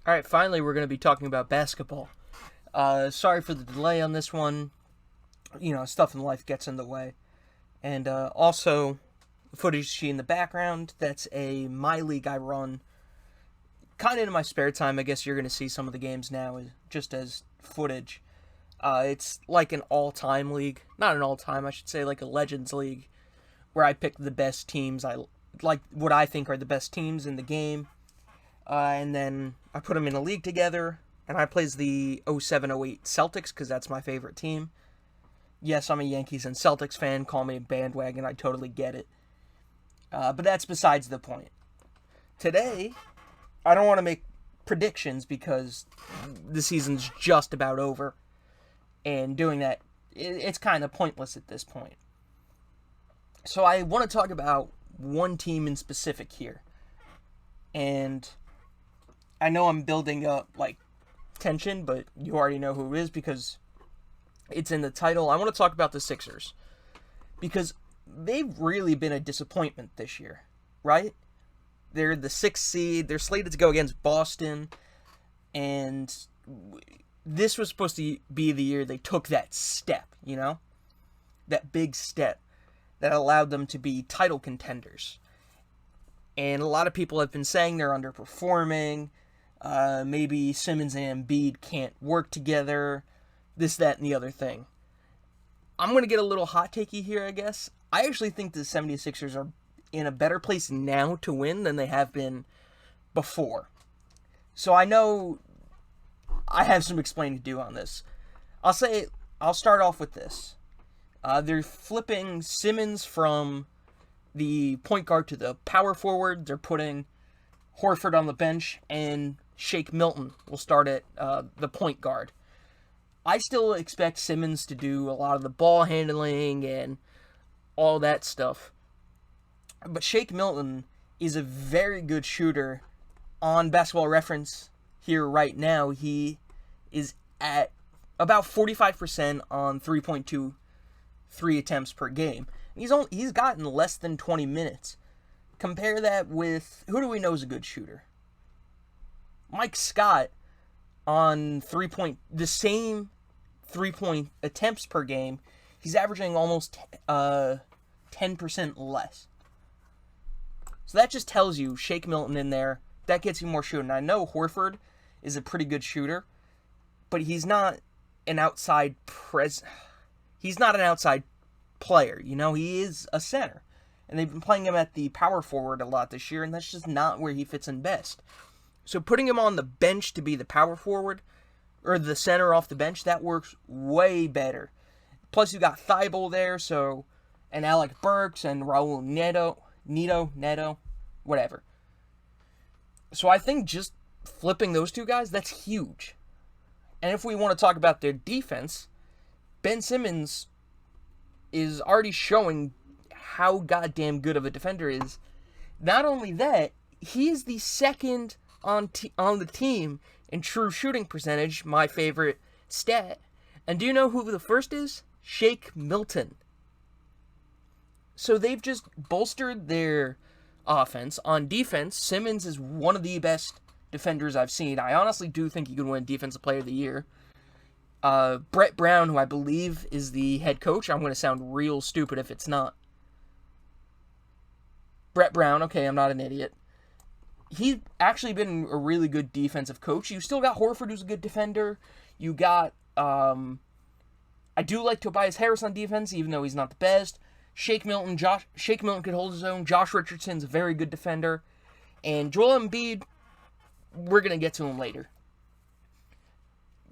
All right, finally, we're going to be talking about basketball. Sorry for the delay on this one. You know, stuff in life gets in the way. And also, footage you see in the background, that's a My League I run. Kind of in my spare time, I guess you're going to see some of the games now just as footage. It's like an all-time league. Not an all-time, I should say, like a Legends League, where I pick the best teams. I like what I think are the best teams in the game. And then I put them in a league together, and I plays the 07-08 Celtics, because that's my favorite team. Yes, I'm a Yankees and Celtics fan. Call me a bandwagon. I totally get it. But that's besides the point. Today, I don't want to make predictions because the season's just about over. And doing that, it's kind of pointless at this point. So I want to talk about one team in specific here. And I know I'm building up, tension, but you already know who it is because it's in the title. I want to talk about the Sixers. Because they've really been a disappointment this year, right? They're the 6th seed. They're slated to go against Boston. And this was supposed to be the year they took that step, you know? That big step that allowed them to be title contenders. And a lot of people have been saying they're underperforming. Maybe Simmons and Embiid can't work together. This, that, and the other thing. I'm going to get a little hot takey here, I guess. I actually think the 76ers are in a better place now to win than they have been before. So I know I have some explaining to do on this. I'll start off with this. They're flipping Simmons from the point guard to the power forward. They're putting Horford on the bench, and Shake Milton will start at the point guard. I still expect Simmons to do a lot of the ball handling and all that stuff. But Shake Milton is a very good shooter. On Basketball Reference here right now, he is at about 45% on 3.2 3 attempts per game. He's gotten less than 20 minutes. Compare that with, who do we know is a good shooter? Mike Scott on the same 3-point attempts per game, he's averaging almost 10% less. So that just tells you, Shake Milton in there, that gets you more shooting. I know Horford is a pretty good shooter, but he's not an outside he's not an outside player, you know, he is a center. And they've been playing him at the power forward a lot this year, and that's just not where he fits in best. So putting him on the bench to be the power forward, or the center off the bench, that works way better. Plus you got Thibault there, and Alec Burks and Raul Neto, whatever. So I think just flipping those two guys, that's huge. And if we want to talk about their defense, Ben Simmons is already showing how goddamn good of a defender he is. Not only that, he is the second on the team in true shooting percentage, my favorite stat. And do you know who the first is? Shake Milton. So they've just bolstered their offense. On defense, Simmons is one of the best defenders I've seen. I honestly do think he could win Defensive Player of the Year. Brett Brown, who I believe is the head coach. I'm going to sound real stupid if it's not. Brett Brown, okay, I'm not an idiot. He's actually been a really good defensive coach. You still got Horford, who's a good defender. You got, I do like Tobias Harris on defense, even though he's not the best. Shake Milton could hold his own. Josh Richardson's a very good defender. And Joel Embiid, we're going to get to him later.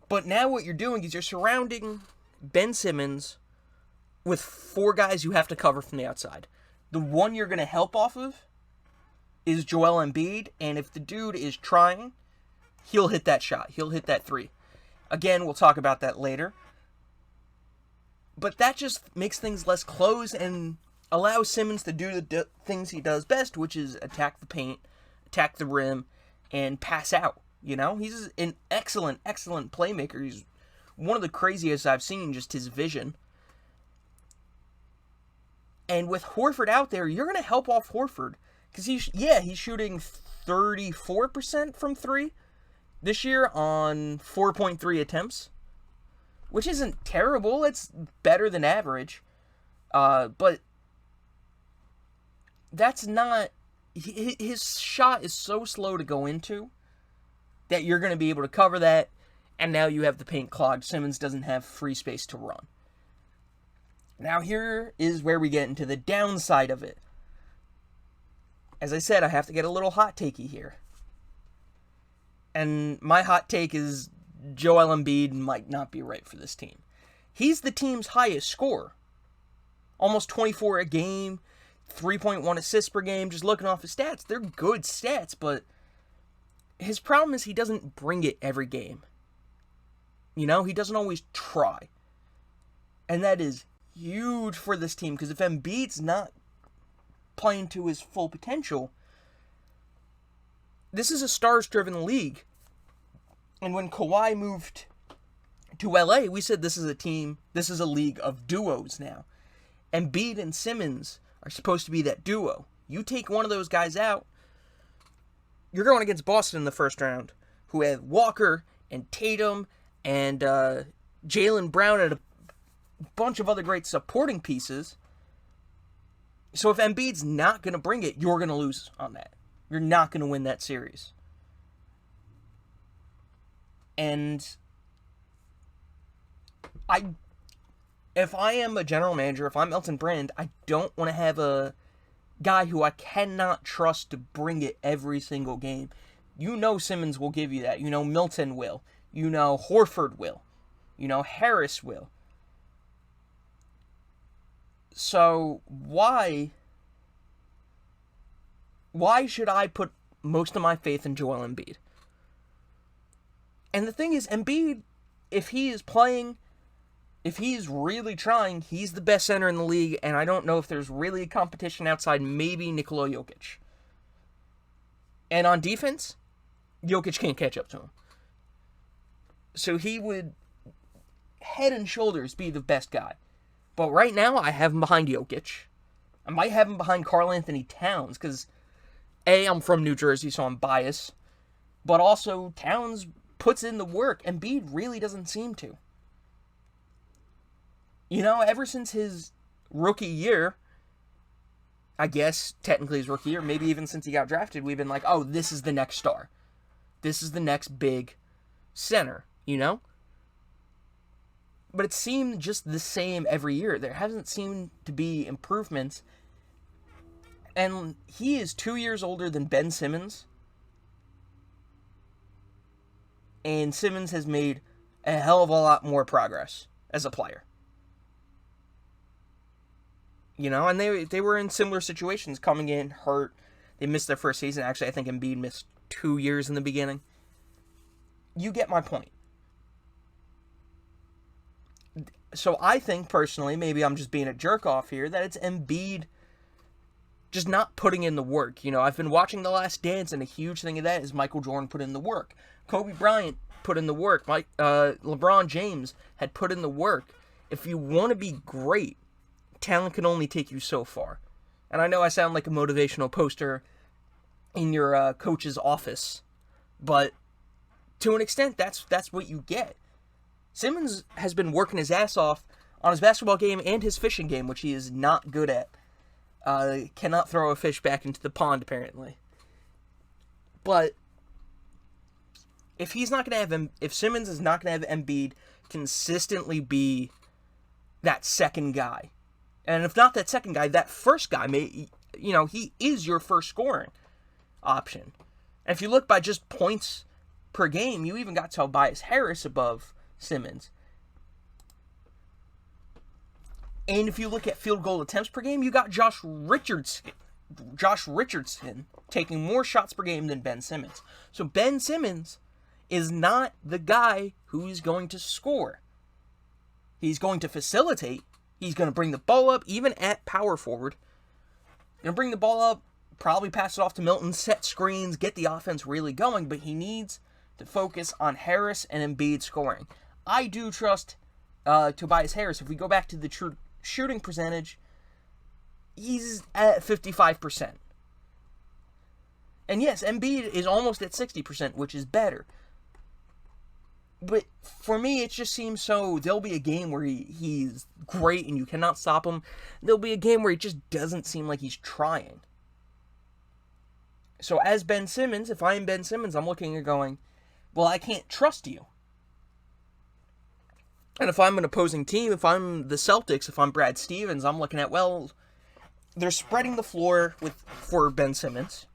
But now what you're doing is you're surrounding Ben Simmons with 4 guys you have to cover from the outside. The one you're going to help off of is Joel Embiid, and if the dude is trying, he'll hit that shot. He'll hit that 3. Again, we'll talk about that later. But that just makes things less close and allows Simmons to do the things he does best, which is attack the paint, attack the rim, and pass out. You know, he's an excellent, excellent playmaker. He's one of the craziest I've seen, just his vision. And with Horford out there, you're going to help off Horford. Because he's shooting 34% from 3. this year on 4.3 attempts, which isn't terrible. It's better than average. But that's not... His shot is so slow to go into that you're going to be able to cover that, and now you have the paint clogged. Simmons doesn't have free space to run. Now here is where we get into the downside of it. As I said, I have to get a little hot takey here. And my hot take is Joel Embiid might not be right for this team. He's the team's highest scorer. Almost 24 a game, 3.1 assists per game. Just looking off his stats, they're good stats, but his problem is he doesn't bring it every game. You know, he doesn't always try. And that is huge for this team, because if Embiid's not playing to his full potential, this is a stars-driven league. And when Kawhi moved to LA, we said this is a league of duos now. Embiid and Simmons are supposed to be that duo. You take one of those guys out, you're going against Boston in the first round, who have Walker and Tatum and Jaylen Brown and a bunch of other great supporting pieces. So if Embiid's not going to bring it, you're going to lose on that. You're not going to win that series. And if I am a general manager, if I'm Elton Brand, I don't want to have a guy who I cannot trust to bring it every single game. You know Simmons will give you that. You know Milton will. You know Horford will. You know Harris will. So why should I put most of my faith in Joel Embiid? And the thing is, Embiid, if he is playing, if he's really trying, he's the best center in the league, and I don't know if there's really a competition outside maybe Nikola Jokic. And on defense, Jokic can't catch up to him. So he would head and shoulders be the best guy. But right now, I have him behind Jokic. I might have him behind Karl Anthony Towns, because A, I'm from New Jersey, so I'm biased. But also, Towns puts in the work. Embiid really doesn't seem to. You know, ever since his rookie year, I guess technically his rookie year, maybe even since he got drafted, we've been like, oh, this is the next star. This is the next big center, you know? But it seemed just the same every year. There hasn't seemed to be improvements. And he is 2 years older than Ben Simmons. And Simmons has made a hell of a lot more progress as a player. You know, and they were in similar situations, coming in hurt. They missed their first season. Actually, I think Embiid missed 2 years in the beginning. You get my point. So I think, personally, maybe I'm just being a jerk-off here, that it's Embiid just not putting in the work. You know, I've been watching The Last Dance, and a huge thing of that is Michael Jordan put in the work. Kobe Bryant put in the work. LeBron James had put in the work. If you want to be great, talent can only take you so far. And I know I sound like a motivational poster in your coach's office, but to an extent, that's what you get. Simmons has been working his ass off on his basketball game and his fishing game, which he is not good at. Cannot throw a fish back into the pond, apparently. But if Simmons is not going to have Embiid consistently be that second guy, and if not that second guy, that first guy, he is your first scoring option. And if you look by just points per game, you even got Tobias Harris above Simmons. And if you look at field goal attempts per game, you got Josh Richardson taking more shots per game than Ben Simmons. So Ben Simmons is not the guy who's going to score. He's going to facilitate. He's going to bring the ball up, even at power forward. Going to bring the ball up, probably pass it off to Milton, set screens, get the offense really going, but he needs to focus on Harris and Embiid scoring. I do trust Tobias Harris. If we go back to the true shooting percentage, he's at 55%. And yes, Embiid is almost at 60%, which is better. But for me, it just seems so. There'll be a game where he's great and you cannot stop him. There'll be a game where it just doesn't seem like he's trying. So as Ben Simmons, if I'm Ben Simmons, I'm looking and going, well, I can't trust you. And if I'm an opposing team, if I'm the Celtics, if I'm Brad Stevens, I'm looking at, well, they're spreading the floor for Ben Simmons.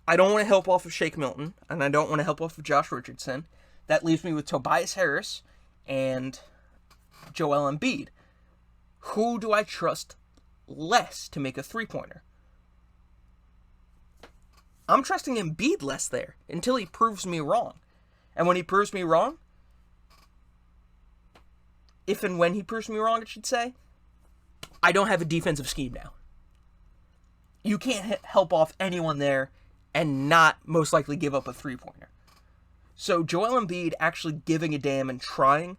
I don't want to help off of Shake Milton, and I don't want to help off of Josh Richardson. That leaves me with Tobias Harris and Joel Embiid. Who do I trust less to make a three-pointer? I'm trusting Embiid less there until he proves me wrong. And when he proves me wrong, if and when he proves me wrong, I should say, I don't have a defensive scheme now. You can't help off anyone there and not most likely give up a three-pointer. So Joel Embiid actually giving a damn and trying,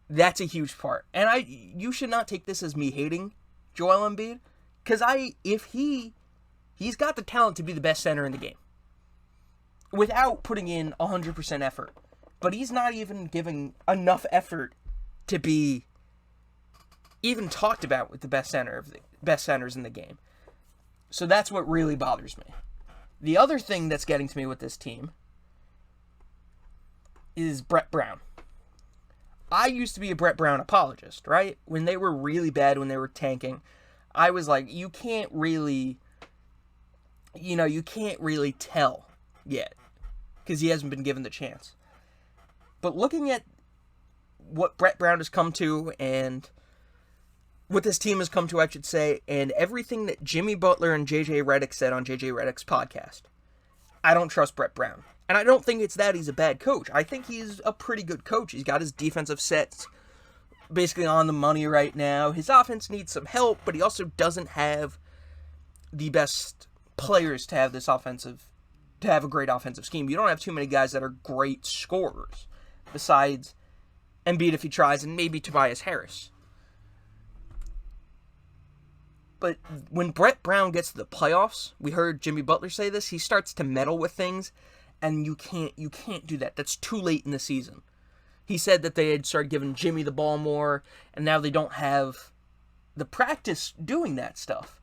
that's a huge part. And you should not take this as me hating Joel Embiid, because he's got the talent to be the best center in the game without putting in 100% effort. But he's not even giving enough effort to be even talked about with the best centers in the game. So that's what really bothers me. The other thing that's getting to me with this team is Brett Brown. I used to be a Brett Brown apologist, right? When they were really bad, when they were tanking, I was like, you can't really tell yet because he hasn't been given the chance. But looking at what Brett Brown has come to and what this team has come to, I should say, and everything that Jimmy Butler and JJ Redick said on JJ Redick's podcast, I don't trust Brett Brown. And I don't think it's that he's a bad coach. I think he's a pretty good coach. He's got his defensive sets basically on the money right now. His offense needs some help, but he also doesn't have the best players to have a great offensive scheme. You don't have too many guys that are great scorers besides Embiid if he tries, and maybe Tobias Harris. But when Brett Brown gets to the playoffs, we heard Jimmy Butler say this, he starts to meddle with things, and you can't do that. That's too late in the season. He said that they had started giving Jimmy the ball more, and now they don't have the practice doing that stuff.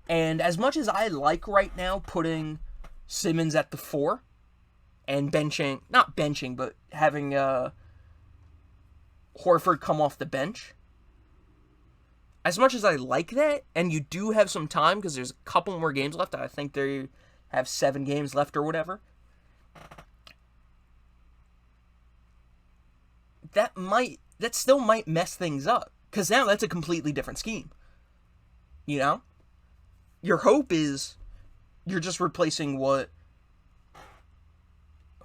And as much as I like right now putting Simmons at the 4 and not benching, but having Horford come off the bench, as much as I like that, and you do have some time because there's a couple more games left, I think they have 7 games left or whatever, that still might mess things up because now that's a completely different scheme. You know? Your hope is you're just replacing what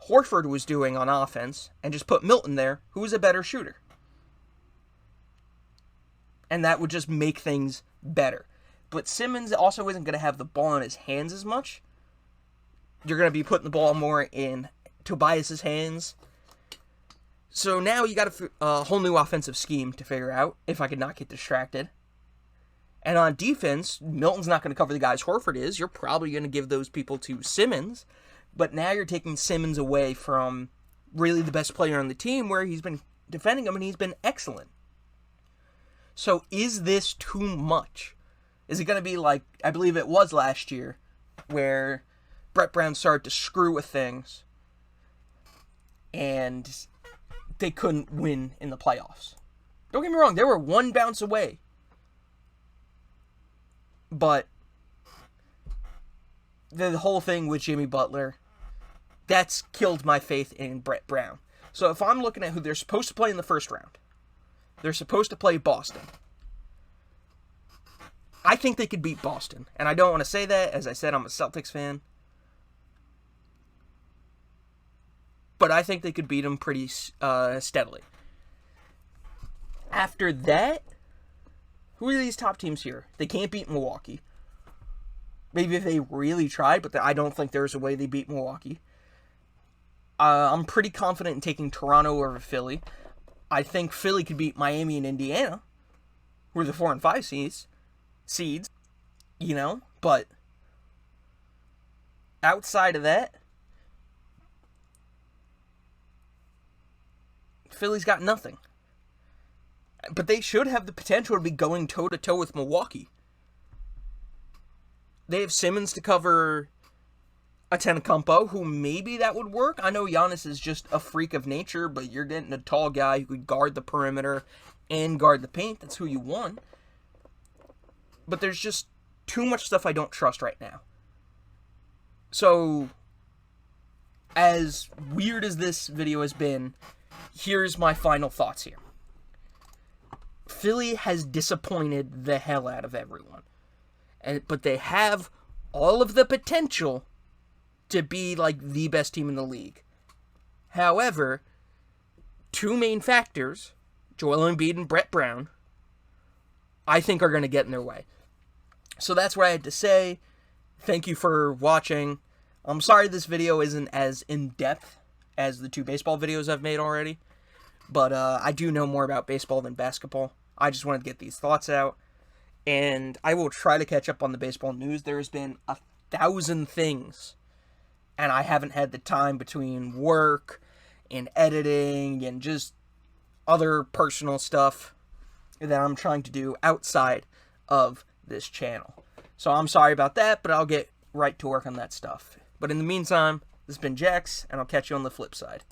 Horford was doing on offense and just put Milton there, who is a better shooter. And that would just make things better. But Simmons also isn't going to have the ball in his hands as much. You're going to be putting the ball more in Tobias's hands. So now you got a whole new offensive scheme to figure out, if I could not get distracted. And on defense, Milton's not going to cover the guys Horford is. You're probably going to give those people to Simmons. But now you're taking Simmons away from really the best player on the team where he's been defending him and he's been excellent. So is this too much? Is it going to be like, I believe it was last year, where Brett Brown started to screw with things and they couldn't win in the playoffs? Don't get me wrong, they were one bounce away. But the whole thing with Jimmy Butler, that's killed my faith in Brett Brown. So if I'm looking at who they're supposed to play in the first round, they're supposed to play Boston. I think they could beat Boston. And I don't want to say that. As I said, I'm a Celtics fan. But I think they could beat them pretty steadily. After that, who are these top teams here? They can't beat Milwaukee. Maybe if they really tried, but I don't think there's a way they beat Milwaukee. I'm pretty confident in taking Toronto over Philly. I think Philly could beat Miami and Indiana, who are the 4 and 5 seeds, but outside of that, Philly's got nothing. But they should have the potential to be going toe-to-toe with Milwaukee. They have Simmons to cover Antetokounmpo, who maybe that would work. I know Giannis is just a freak of nature, but you're getting a tall guy who could guard the perimeter and guard the paint. That's who you want. But there's just too much stuff I don't trust right now. So, as weird as this video has been, here's my final thoughts here. Philly has disappointed the hell out of everyone. But they have all of the potential to be like the best team in the league. However, two main factors, Joel Embiid and Brett Brown, I think are going to get in their way. So that's what I had to say. Thank you for watching. I'm sorry this video isn't as in-depth as the two baseball videos I've made already. But I do know more about baseball than basketball. I just wanted to get these thoughts out. And I will try to catch up on the baseball news. There's been 1,000 things. And I haven't had the time between work and editing and just other personal stuff that I'm trying to do outside of this channel. So I'm sorry about that, but I'll get right to work on that stuff. But in the meantime, this has been Jax, and I'll catch you on the flip side.